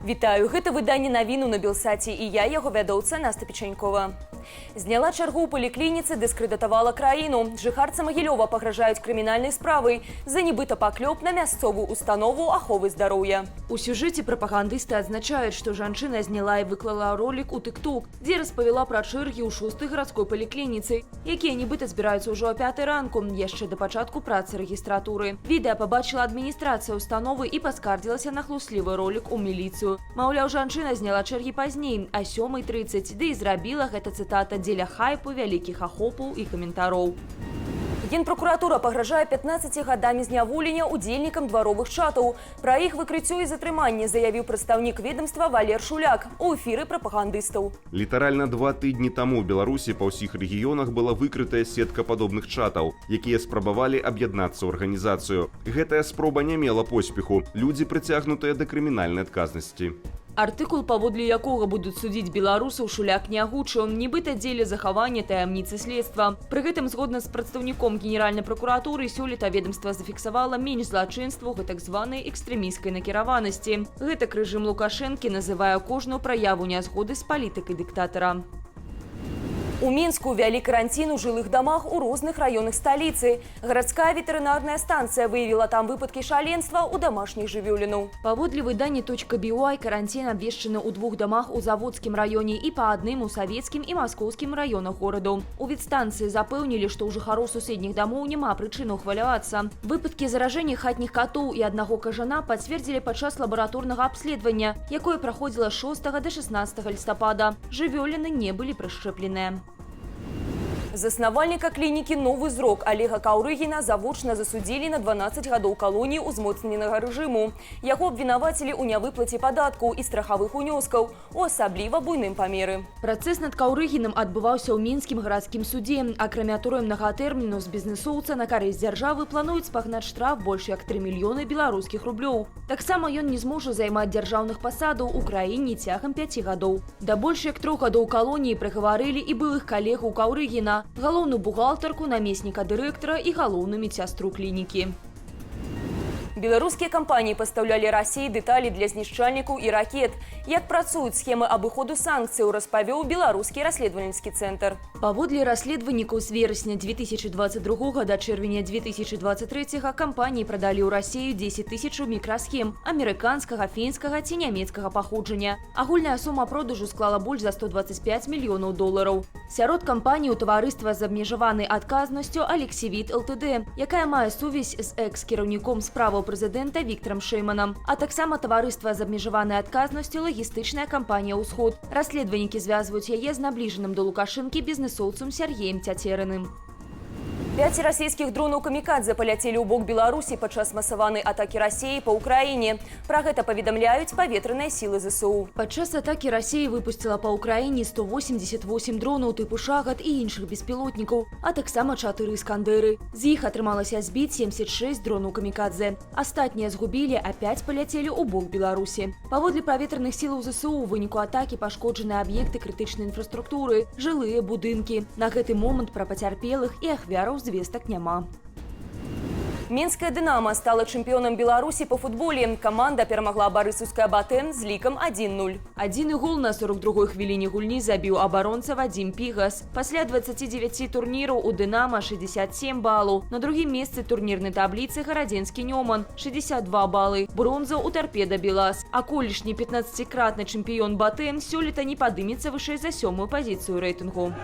Вітаю, гэта выданне навіну на Белсаце і я, яго вядоўца Наста Печанькова. Зняла чаргу ў паліклініцы, дыскрэдытавала краіну. Жыхарцы Магілёва пагражаюць крымінальнай справай за нібыта паклёп на мясцовую установу аховы здароўя. У сюжэце прапагандысты адзначаюць, што жанчына зняла і выклала ролик у TikTok, дзе распавяла пра чэргі ў 6-й гарадской паліклініцы, якія нібыта збіраюцца ўжо о 5-й ранку, яшчэ да пачатку працы рэгістратуры. Відэа пабачыла адміністрацыя установы і паскардзілася на хлуслівы ролик у міліцыю. Маўляў, жанчына зняла чэргі пазней, а 7:30, ды і зрабіла гэта цытата дзеля хайпу, вялікіх ахопаў і каментароў. Генпракуратура пагражае 15 гадамі зняволення удзельнікам дваровых чатаў. Пра іх выкрыццё і затрыманне заявіў прадстаўнік ведомства Валер Шуляк у эфіры прапагандыстаў. Літаральна 2 тыдні таму ў Беларусі па ўсіх рэгіёнах была выкрытая сетка падобных чатаў, якія спрабавалі аб'яднацца ў арганізацыю. Гэтая спроба не мела поспеху. Людзі прыцягнутыя да крымінальнай адказнасці. Артыкул, паводле якога будуць судзіць беларусаў, Шуляк не агучыў, нібыта дзеля захавання таямніцы следства. Пры гэтым, згодна з прадстаўніком Генеральнай пракуратуры, сёлета ведомства зафіксавала менш злачынстваў так званай экстрэмісцкай накіраванасці. Гэтак рэжым Лукашэнкі называе кожную праяву нязгоды з палітыкай дыктатара. У Мінску ввялі каранцін у жылых дамах у розных раёнах сталіцы. Гарадская ветэрынарная станцыя выявіла там выпадкі шаленства ў дамашніх жывёлінаў. Паводле выдання .BY каранцін абвешчаны ў 2 дамах у Заводскім раёне і па адным у Савецкім і Маскоўскім раёнах горадаў. У ветстанцыі запэўнілі, што ў жыхароў суседніх дамоў няма прычынаў хвалявацца. Выпадкі заражэння хатніх катоў і аднаго кажана пацвердзілі падчас лабараторнага абследавання, якое праходзіла 6 да 16 лістапада. Жывёліны не былі прышчэпленыя. Заснавальніка клінікі «Новы зрок» Олега Каўрыгіна завочна засудзілі на 12 гадоў калоніі ўзмоцненага рэжыму. Яго абвінавацілі ў нявыплаце падаткаў і страхавых унёскаў у асабліва буйным памеры. Працэс над Каўрыгіным адбываўся ў Мінскім гарадскім судзе. Акрамя турэмнага тэрміну з бізнэсоўца на карысць дзяржавы плануюць спагнаць штраф больш як 3 мільёны беларускіх рублёў. Таксама ён не зможа займаць дзяржаўных пасадаў у краіне цягам 5 гадоў. Да больш як 3 гадоў калоніі прыгаварылі і былых калегаў Каўрыгіна, галоўную бухгалтарку, намесніка дырэктара і галоўную медсястру клінікі. Беларускія кампаніі пастаўлялі Расіі дэталі для знішчальнікаў і ракет. Як працуюць схемы абыходу санкцыяў, распавёў беларускі расследавальніцкі цэнтр. Паводле расследавальнікаў з верасня 2022 да чэрвеня 2023 кампаніі прадалі ў Расію 10 000 мікрасхем амерыканскага, фінскага ці нямецкага паходжання. Агульная сума продажу склала больш за 125 мільёнаў долараў. Сярод кампаній у таварыства з абмежаванай адказнасцю Алексівіт ЛТД, якая мае сувязь з экс-кіраўніком справаў прэзідэнта Віктарам Шэйманам, а таксама таварыства з абмежаванай адказнасцю лагістычная кампанія «Усход». Расследавальнікі звязваюць яе з набліжаным да Лукашэнкі бізнэсоўцам Сяргеем Цяцерыным. 5 расійскіх дронаў камікадзе паляцелі ў бок Беларусі падчас масаванай атакі Расіі па ўкраіне. Пра гэта паведамляюць паветраныя сілы ЗСУ. Падчас атакі Расія выпусціла па ўкраіне 188 дронаў тыпу «Шагат» і іншых беспілотнікаў, а таксама 4 «Іскандэры». З іх атрымалася збіць 76 дронаў камікадзе. Астатнія згубілі, а 5 паляцелі ў бок Беларусі. Паводле паветраных сілаў ЗСУ у выніку атакі пашкоджаны аб'екты крытычнай інфраструктуры, жылыя будынкі. На гэты момант пра пацярпелых і ахвяраў звестак няма. Мінская «Дынама» стала чэмпіёнам Беларусі па футболе. Каманда перамагла барысаўская «Батэн» з лікам 1-0. Адзіны гол на 42-й хвіліне гульні забіў абаронца Вадзім Пігас. Пасля 29 турніраў у «Дынама» 67 балаў. На другім месцы турнірнай табліцы гарадзенскі «Нёман» 62 балы. Бронза ў «Тарпеда Белас». А колішні 15-кратны чэмпіён «Батэн» сёлета не падымецца вышэй за 7-ю пазіцыю рэйтынгу.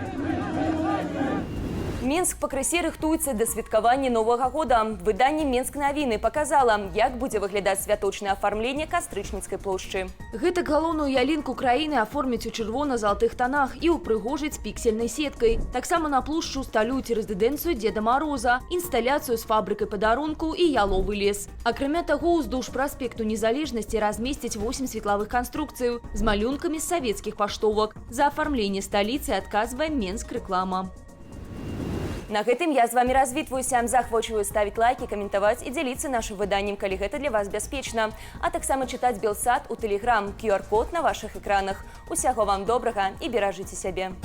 Мінск пакрысе рыхтуецца да святкавання Новага года. Выданне «Мінск навіны» паказала, як будзе выглядаць святочнае афармленне Кастрычніцкай плошчы. Гэта галоўную ялінку краіны аформяць у чырвона-залатых танах і ўпрыгожаць піксельнай сеткай. Таксама на плошчу усталююць рэзідэнцыю Дзеда Мароза, інсталяцыю з фабрыкай падарункаў і яловы лес. Акрамя таго, уздоўж праспекту Незалежнасці размесцяць 8 светлавых канструкцыяў з малюнкамі з савецкіх паштовак. За афармленне сталіцы адказвае Мінск рэклама. На гэтым я з вами развітваюся. Захвочваю ставіць лайки, каментаваць і дзяліцца нашым выданнем, калі гэта для вас бяспечна. А таксама чытаць Белсат у Тэлеграм, QR-код на вашых экранах. Усяго вам добрага і беражыце сябе.